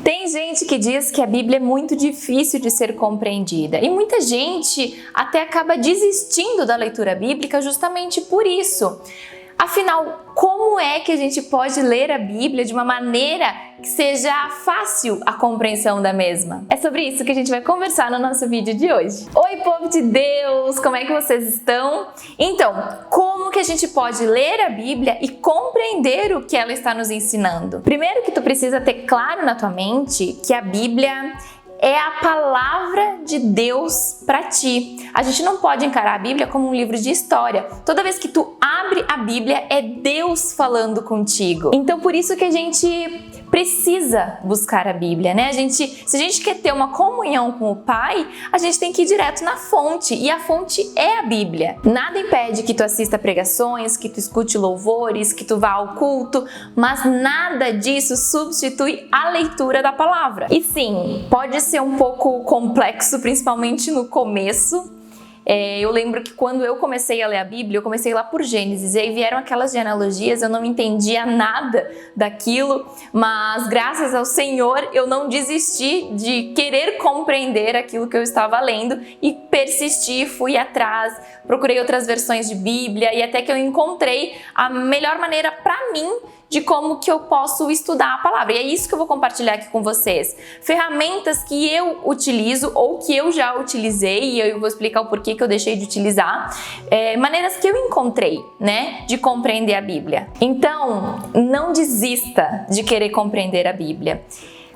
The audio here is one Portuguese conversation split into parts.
Tem gente que diz que a Bíblia é muito difícil de ser compreendida e muita gente até acaba desistindo da leitura bíblica justamente por isso. Afinal, como é que a gente pode ler a Bíblia de uma maneira que seja fácil a compreensão da mesma? É sobre isso que a gente vai conversar no nosso vídeo de hoje. Oi, povo de Deus! Como é que vocês estão? Então, como que a gente pode ler a Bíblia e compreender o que ela está nos ensinando? Primeiro que tu precisa ter claro na tua mente que a Bíblia é a palavra de Deus para ti. A gente não pode encarar a Bíblia como um livro de história. Toda vez que tu abre a Bíblia, é Deus falando contigo. Então, por isso que a gente precisa buscar a Bíblia, né? Se a gente quer ter uma comunhão com o Pai, a gente tem que ir direto na fonte, e a fonte é a Bíblia. Nada impede que tu assista pregações, que tu escute louvores, que tu vá ao culto, mas nada disso substitui a leitura da palavra. E sim, pode ser um pouco complexo, principalmente no começo. Eu lembro que quando eu comecei a ler a Bíblia, eu comecei lá por Gênesis, e aí vieram aquelas genealogias, eu não entendia nada daquilo, mas graças ao Senhor eu não desisti de querer compreender aquilo que eu estava lendo e persisti, fui atrás, procurei outras versões de Bíblia e até que eu encontrei a melhor maneira para mim de como que eu posso estudar a palavra. E é isso que eu vou compartilhar aqui com vocês. Ferramentas que eu utilizo ou que eu já utilizei, e eu vou explicar o porquê que eu deixei de utilizar, maneiras que eu encontrei, né, de compreender a Bíblia. Então, não desista de querer compreender a Bíblia.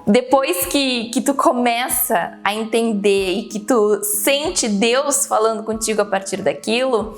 Depois que tu começa a entender e que tu sente Deus falando contigo a partir daquilo,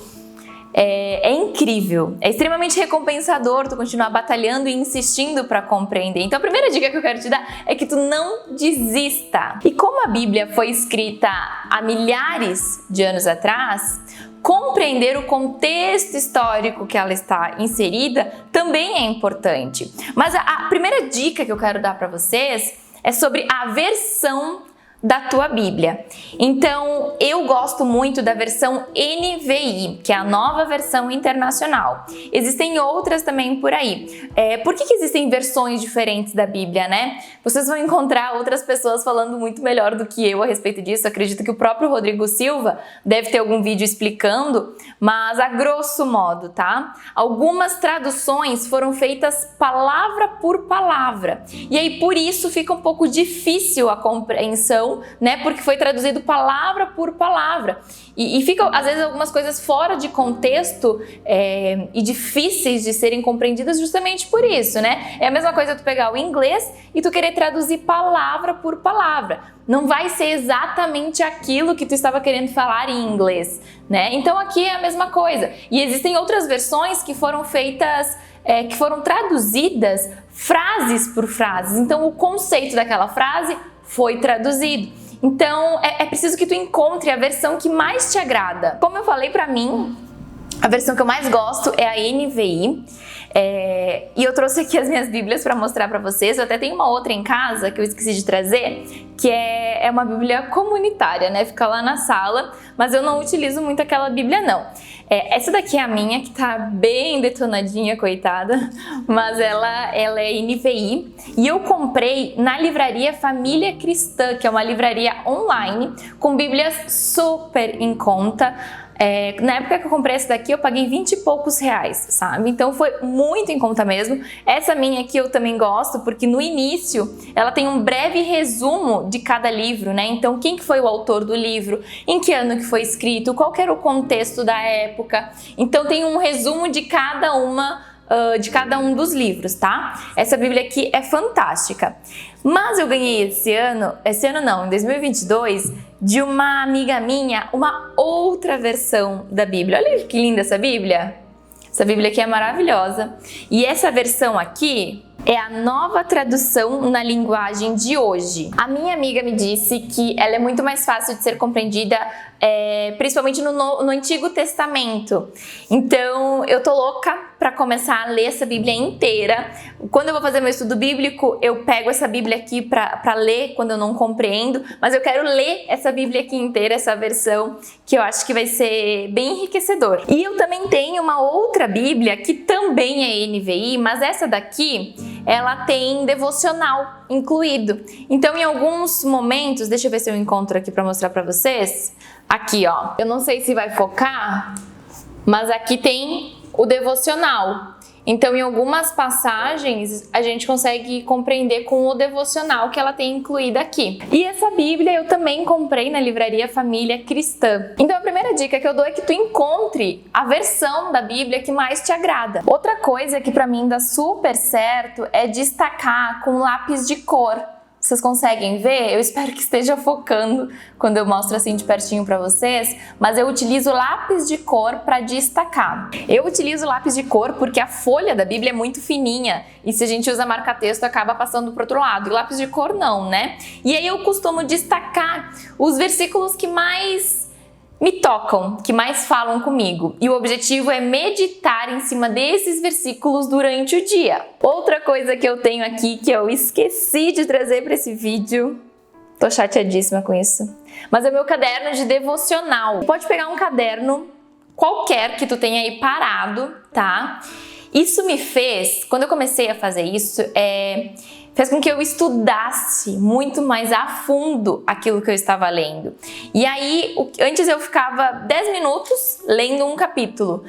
é incrível, é extremamente recompensador tu continuar batalhando e insistindo para compreender. Então a primeira dica que eu quero te dar é que tu não desista. E como a Bíblia foi escrita há milhares de anos atrás, compreender o contexto histórico que ela está inserida também é importante. Mas a primeira dica que eu quero dar para vocês é sobre a versão da tua Bíblia. Então, eu gosto muito da versão NVI, que é a Nova Versão Internacional. Existem outras também por aí. Por que existem versões diferentes da Bíblia, né? Vocês vão encontrar outras pessoas falando muito melhor do que eu a respeito disso. Acredito que o próprio Rodrigo Silva deve ter algum vídeo explicando, mas a grosso modo, tá? Algumas traduções foram feitas palavra por palavra. E aí, por isso, fica um pouco difícil a compreensão, né? Porque foi traduzido palavra por palavra e ficam às vezes algumas coisas fora de contexto e difíceis de serem compreendidas justamente por isso, né? É a mesma coisa tu pegar o inglês e tu querer traduzir palavra por palavra. Não vai ser exatamente aquilo que tu estava querendo falar em inglês, né? Então aqui é a mesma coisa. E existem outras versões que foram feitas, que foram traduzidas frases por frases. Então o conceito daquela frase foi traduzido. Então, é preciso que tu encontre a versão que mais te agrada. Como eu falei, pra mim, a versão que eu mais gosto é a NVI. E eu trouxe aqui as minhas Bíblias para mostrar para vocês. Eu até tenho uma outra em casa que eu esqueci de trazer, que é uma Bíblia comunitária, né? Fica lá na sala, mas eu não utilizo muito aquela Bíblia, não. Essa daqui é a minha, que tá bem detonadinha, coitada, mas ela é NVI. E eu comprei na livraria Família Cristã, que é uma livraria online, com Bíblias super em conta. Na época que eu comprei essa daqui, eu paguei 20 e poucos reais, sabe? Então foi muito em conta mesmo. Essa minha aqui eu também gosto, porque no início ela tem um breve resumo de cada livro, né? Então quem que foi o autor do livro, em que ano que foi escrito, qual que era o contexto da época. Então tem um resumo de cada um dos livros, tá? Essa Bíblia aqui é fantástica. Mas eu ganhei em 2022, de uma amiga minha, uma outra versão da Bíblia. Olha que linda essa Bíblia. Essa Bíblia aqui é maravilhosa. E essa versão aqui é a nova tradução na linguagem de hoje. A minha amiga me disse que ela é muito mais fácil de ser compreendida, principalmente no Antigo Testamento. Então, eu tô louca para começar a ler essa Bíblia inteira. Quando eu vou fazer meu estudo bíblico, eu pego essa Bíblia aqui para ler quando eu não compreendo, mas eu quero ler essa Bíblia aqui inteira, essa versão, que eu acho que vai ser bem enriquecedor. E eu também tenho uma outra Bíblia que também é NVI, mas essa daqui ela tem devocional incluído. Então, em alguns momentos, deixa eu ver se eu encontro aqui para mostrar para vocês. Aqui, ó. Eu não sei se vai focar, mas aqui tem o devocional. Então, em algumas passagens, a gente consegue compreender com o devocional que ela tem incluída aqui. E essa Bíblia eu também comprei na livraria Família Cristã. Então, a primeira dica que eu dou é que tu encontre a versão da Bíblia que mais te agrada. Outra coisa que pra mim dá super certo é destacar com lápis de cor. Vocês conseguem ver? Eu espero que esteja focando quando eu mostro assim de pertinho para vocês, mas eu utilizo lápis de cor para destacar. Eu utilizo lápis de cor porque a folha da Bíblia é muito fininha e se a gente usa marca-texto acaba passando para outro lado. E lápis de cor não, né? E aí eu costumo destacar os versículos que mais me tocam, que mais falam comigo. E o objetivo é meditar em cima desses versículos durante o dia. Outra coisa que eu tenho aqui que eu esqueci de trazer para esse vídeo, tô chateadíssima com isso, mas é o meu caderno de devocional. Pode pegar um caderno qualquer que tu tenha aí parado, tá? Isso me fez, quando eu comecei a fazer isso, fez com que eu estudasse muito mais a fundo aquilo que eu estava lendo. E aí, antes eu ficava 10 minutos lendo um capítulo.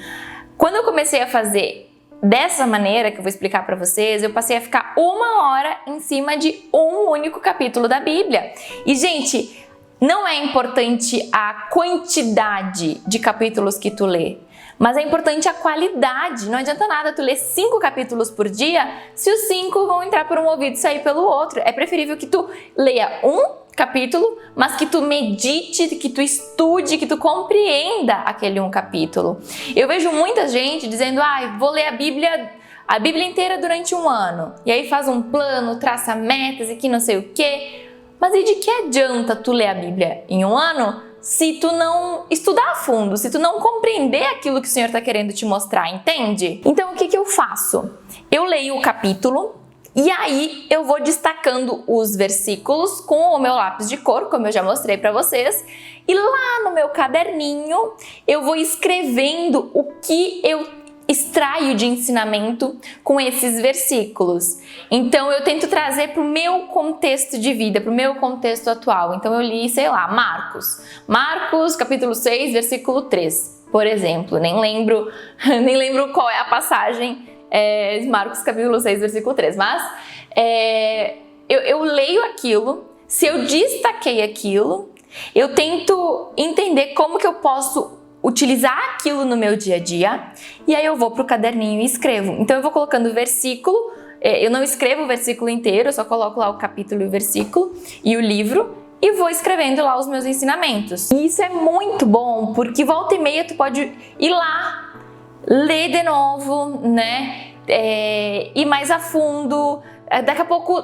Quando eu comecei a fazer dessa maneira, que eu vou explicar para vocês, eu passei a ficar 1 hora em cima de um único capítulo da Bíblia. E, gente, não é importante a quantidade de capítulos que tu lê, mas é importante a qualidade. Não adianta nada tu ler 5 capítulos por dia se os 5 vão entrar por um ouvido e sair pelo outro. É preferível que tu leia um capítulo, mas que tu medite, que tu estude, que tu compreenda aquele um capítulo. Eu vejo muita gente dizendo, vou ler a Bíblia inteira durante um ano. E aí faz um plano, traça metas e que não sei o quê. Mas e de que adianta tu ler a Bíblia em um ano se tu não estudar a fundo, se tu não compreender aquilo que o Senhor está querendo te mostrar, entende? Então, o que eu faço? Eu leio o capítulo e aí eu vou destacando os versículos com o meu lápis de cor, como eu já mostrei para vocês, e lá no meu caderninho eu vou escrevendo o que eu extraio de ensinamento com esses versículos. Então eu tento trazer para o meu contexto de vida, para o meu contexto atual. Então eu li, sei lá, Marcos capítulo 6, versículo 3, por exemplo. Nem lembro qual é a passagem de Marcos capítulo 6, versículo 3, mas eu leio aquilo, se eu destaquei aquilo, eu tento entender como que eu posso utilizar aquilo no meu dia a dia, e aí eu vou pro caderninho e escrevo. Então eu vou colocando o versículo, eu não escrevo o versículo inteiro, eu só coloco lá o capítulo e o versículo e o livro, e vou escrevendo lá os meus ensinamentos. E isso é muito bom, porque volta e meia tu pode ir lá, ler de novo, né? Ir mais a fundo, daqui a pouco,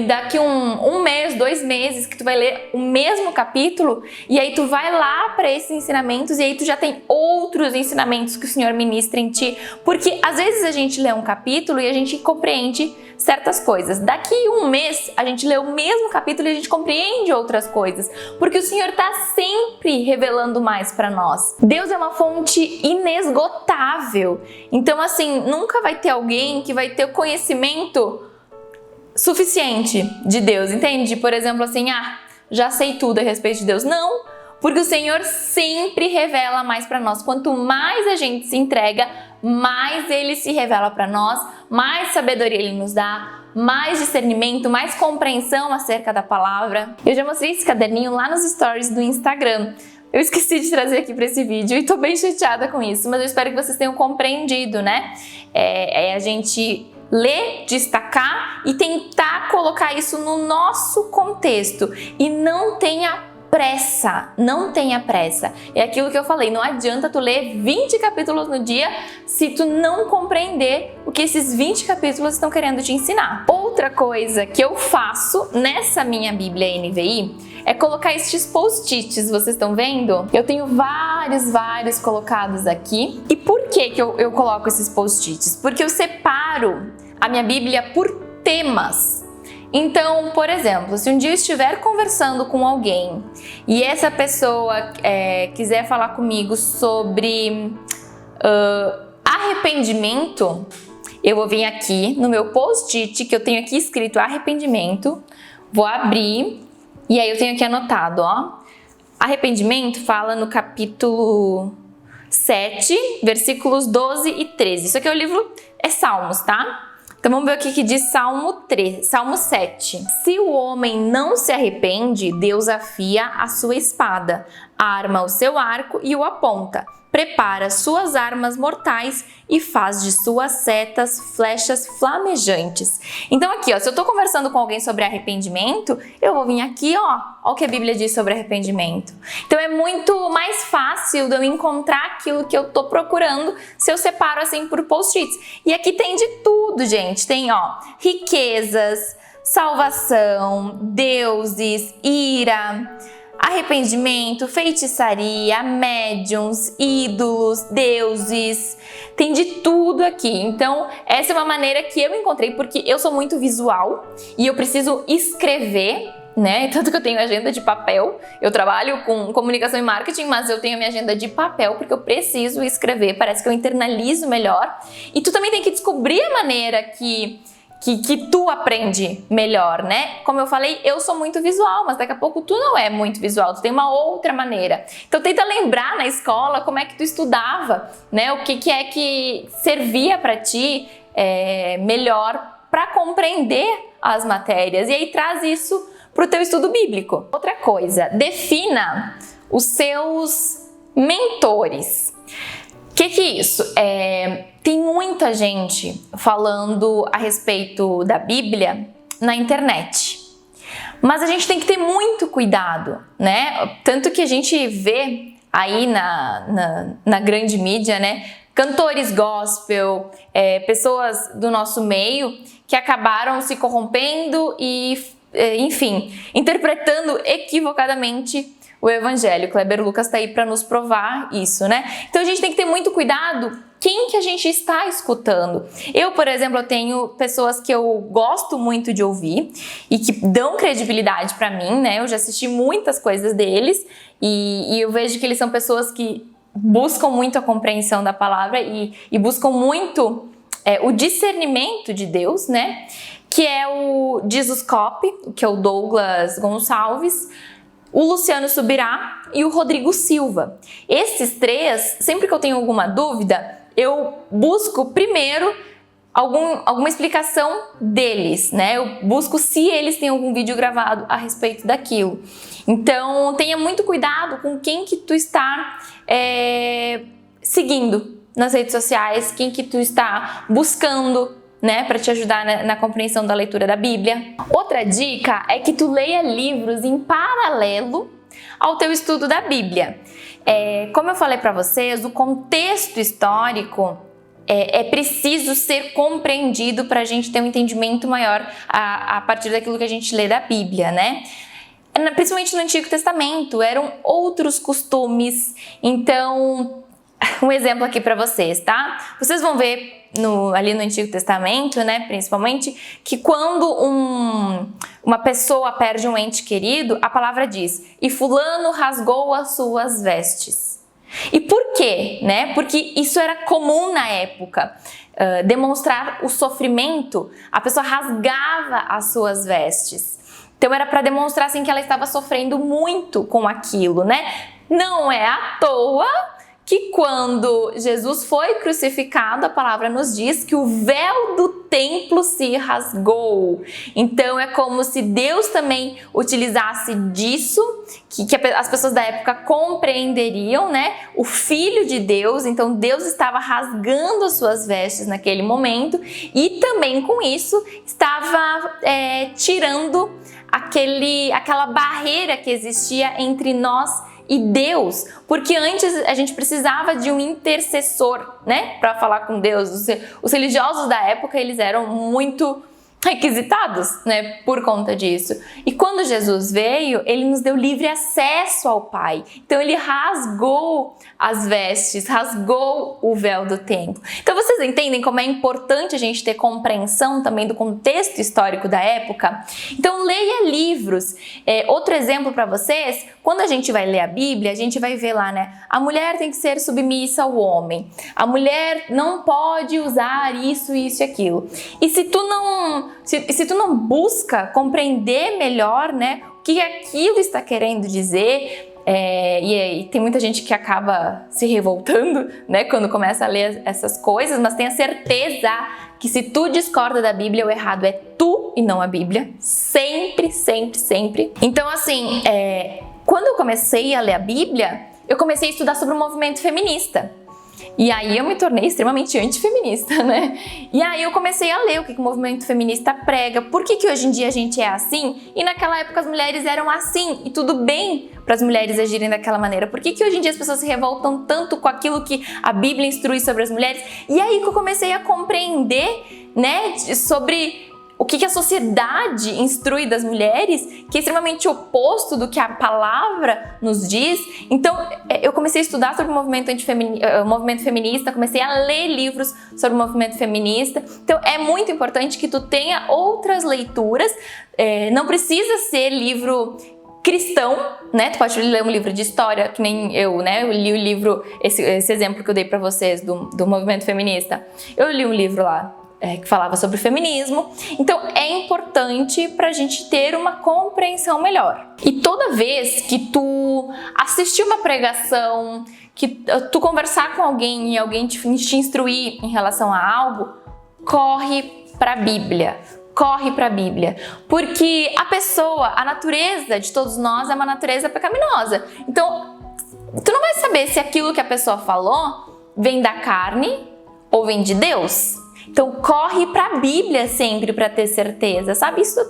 daqui um mês, 2 meses, que tu vai ler o mesmo capítulo e aí tu vai lá para esses ensinamentos e aí tu já tem outros ensinamentos que o Senhor ministra em ti, porque às vezes a gente lê um capítulo e a gente compreende certas coisas. Daqui um mês a gente lê o mesmo capítulo e a gente compreende outras coisas, porque o Senhor está sempre revelando mais para nós. Deus é uma fonte inesgotável, então assim, nunca vai ter alguém que vai ter o conhecimento suficiente de Deus, entende? Por exemplo, assim, já sei tudo a respeito de Deus. Não, porque o Senhor sempre revela mais para nós. Quanto mais a gente se entrega, mais Ele se revela para nós, mais sabedoria Ele nos dá, mais discernimento, mais compreensão acerca da palavra. Eu já mostrei esse caderninho lá nos stories do Instagram. Eu esqueci de trazer aqui para esse vídeo e tô bem chateada com isso, mas eu espero que vocês tenham compreendido, né? A gente ler, destacar e tentar colocar isso no nosso contexto. E não tenha pressa, não tenha pressa. É aquilo que eu falei, não adianta tu ler 20 capítulos no dia se tu não compreender o que esses 20 capítulos estão querendo te ensinar. Outra coisa que eu faço nessa minha Bíblia NVI é colocar estes post-its, vocês estão vendo? Eu tenho vários colocados aqui. E por que eu coloco esses post-its? Porque eu separo a minha Bíblia por temas. Então, por exemplo, se um dia eu estiver conversando com alguém e essa pessoa quiser falar comigo sobre arrependimento, eu vou vir aqui no meu post-it, que eu tenho aqui escrito arrependimento, vou abrir e aí eu tenho aqui anotado, ó. Arrependimento fala no capítulo 7, versículos 12 e 13. Isso aqui é o livro, é Salmos, tá? Então vamos ver o que diz Salmo 7. Se o homem não se arrepende, Deus afia a sua espada, arma o seu arco e o aponta. Prepara suas armas mortais e faz de suas setas flechas flamejantes. Então aqui, ó, se eu tô conversando com alguém sobre arrependimento, eu vou vir aqui, ó o que a Bíblia diz sobre arrependimento. Então é muito mais fácil de eu encontrar aquilo que eu tô procurando se eu separo assim por post-its. E aqui tem de tudo, gente. Tem, ó, riquezas, salvação, deuses, ira, arrependimento, feitiçaria, médiuns, ídolos, deuses, tem de tudo aqui. Então, essa é uma maneira que eu encontrei, porque eu sou muito visual e eu preciso escrever, né? Tanto que eu tenho agenda de papel, eu trabalho com comunicação e marketing, mas eu tenho a minha agenda de papel porque eu preciso escrever, parece que eu internalizo melhor. E tu também tem que descobrir a maneira que tu aprende melhor, né? Como eu falei, eu sou muito visual, mas daqui a pouco tu não é muito visual, tu tem uma outra maneira. Então tenta lembrar na escola como é que tu estudava, né? O que é que servia para ti melhor para compreender as matérias. E aí traz isso para o teu estudo bíblico. Outra coisa, defina os seus mentores. O que é isso? Tem muita gente falando a respeito da Bíblia na internet, mas a gente tem que ter muito cuidado, né? Tanto que a gente vê aí na grande mídia, né? Cantores gospel, pessoas do nosso meio que acabaram se corrompendo e, enfim, interpretando equivocadamente o evangelho. Kleber Lucas está aí para nos provar isso, né? Então a gente tem que ter muito cuidado quem que a gente está escutando. Eu, por exemplo, eu tenho pessoas que eu gosto muito de ouvir e que dão credibilidade para mim, né? Eu já assisti muitas coisas deles e eu vejo que eles são pessoas que buscam muito a compreensão da palavra e buscam muito o discernimento de Deus, né? Que é o Jesus Cop, que é o Douglas Gonçalves, o Luciano Subirá e o Rodrigo Silva. Esses três, sempre que eu tenho alguma dúvida, eu busco primeiro alguma explicação deles, né? Eu busco se eles têm algum vídeo gravado a respeito daquilo. Então, tenha muito cuidado com quem que tu está seguindo nas redes sociais, quem que tu está buscando, né, para te ajudar na compreensão da leitura da Bíblia. Outra dica é que tu leia livros em paralelo ao teu estudo da Bíblia. Como eu falei para vocês, o contexto histórico é preciso ser compreendido para a gente ter um entendimento maior a partir daquilo que a gente lê da Bíblia, né? Principalmente no Antigo Testamento, eram outros costumes. Então, um exemplo aqui para vocês, tá? Vocês vão ver ali no Antigo Testamento, né, principalmente, que quando uma pessoa perde um ente querido, a palavra diz: e fulano rasgou as suas vestes. E por quê? Né? Porque isso era comum na época, demonstrar o sofrimento, a pessoa rasgava as suas vestes. Então era para demonstrar assim que ela estava sofrendo muito com aquilo, né? Não é à toa que quando Jesus foi crucificado, a palavra nos diz que o véu do templo se rasgou. Então é como se Deus também utilizasse disso, que as pessoas da época compreenderiam, né? O Filho de Deus, então Deus estava rasgando as suas vestes naquele momento e também com isso estava tirando aquela barreira que existia entre nós e Deus, porque antes a gente precisava de um intercessor, né, para falar com Deus. Os religiosos da época, eles eram muito requisitados, né, por conta disso. E quando Jesus veio, ele nos deu livre acesso ao Pai. Então ele rasgou as vestes, rasgou o véu do templo. Então vocês entendem como é importante a gente ter compreensão também do contexto histórico da época? Então leia livros. Outro exemplo para vocês, quando a gente vai ler a Bíblia, a gente vai ver lá, né, a mulher tem que ser submissa ao homem, a mulher não pode usar isso, isso e aquilo. E se tu não busca compreender melhor, né, o que aquilo está querendo dizer, e tem muita gente que acaba se revoltando, né, quando começa a ler essas coisas, mas tenha certeza que se tu discorda da Bíblia, o errado é tu e não a Bíblia. Sempre, sempre, sempre. Então, assim, quando eu comecei a ler a Bíblia, eu comecei a estudar sobre o movimento feminista. E aí eu me tornei extremamente antifeminista, né? E aí eu comecei a ler o que o movimento feminista prega, por que hoje em dia a gente é assim e naquela época as mulheres eram assim e tudo bem para as mulheres agirem daquela maneira. Por que hoje em dia as pessoas se revoltam tanto com aquilo que a Bíblia instrui sobre as mulheres? E aí que eu comecei a compreender, né, sobre o que a sociedade instrui das mulheres, que é extremamente oposto do que a palavra nos diz. Então, eu comecei a estudar sobre o movimento feminista, comecei a ler livros sobre o movimento feminista. Então, é muito importante que tu tenha outras leituras. Não precisa ser livro cristão, né? Tu pode ler um livro de história, que nem eu, né? Eu li o livro, esse exemplo que eu dei pra vocês do movimento feminista. Eu li um livro lá que falava sobre o feminismo. Então é importante pra gente ter uma compreensão melhor. E toda vez que tu assistir uma pregação, que tu conversar com alguém e alguém te instruir em relação a algo, corre pra Bíblia. Corre para a Bíblia, porque a natureza de todos nós é uma natureza pecaminosa. Então, tu não vai saber se aquilo que a pessoa falou vem da carne ou vem de Deus. Então, corre para a Bíblia sempre para ter certeza, sabe? Isso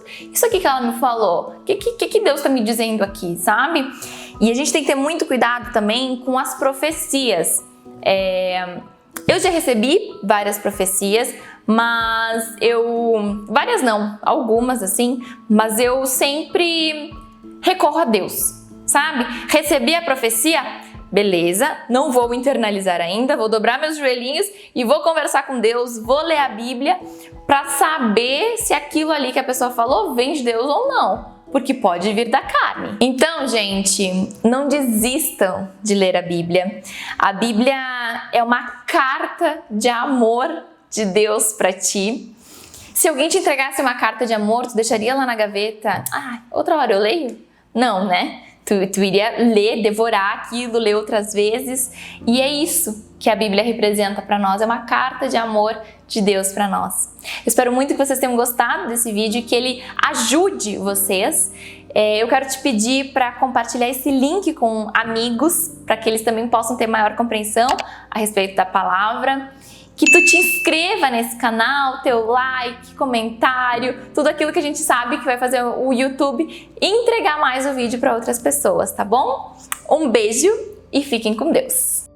aqui que ela me falou, o que Deus está me dizendo aqui, sabe? E a gente tem que ter muito cuidado também com as profecias. Eu já recebi várias profecias, mas várias não, algumas assim, mas eu sempre recorro a Deus, sabe? Recebi a profecia, beleza, não vou internalizar ainda, vou dobrar meus joelhinhos e vou conversar com Deus, vou ler a Bíblia para saber se aquilo ali que a pessoa falou vem de Deus ou não. Porque pode vir da carne. Então, gente, não desistam de ler a Bíblia. A Bíblia é uma carta de amor de Deus para ti. Se alguém te entregasse uma carta de amor, tu deixaria lá na gaveta? Outra hora eu leio? Não, né? Tu iria ler, devorar aquilo, ler outras vezes. E é isso que a Bíblia representa para nós. É uma carta de amor de Deus para nós. Eu espero muito que vocês tenham gostado desse vídeo e que ele ajude vocês. Eu quero te pedir para compartilhar esse link com amigos, para que eles também possam ter maior compreensão a respeito da palavra. Que tu te inscreva nesse canal, teu like, comentário, tudo aquilo que a gente sabe que vai fazer o YouTube entregar mais o vídeo para outras pessoas, tá bom? Um beijo e fiquem com Deus!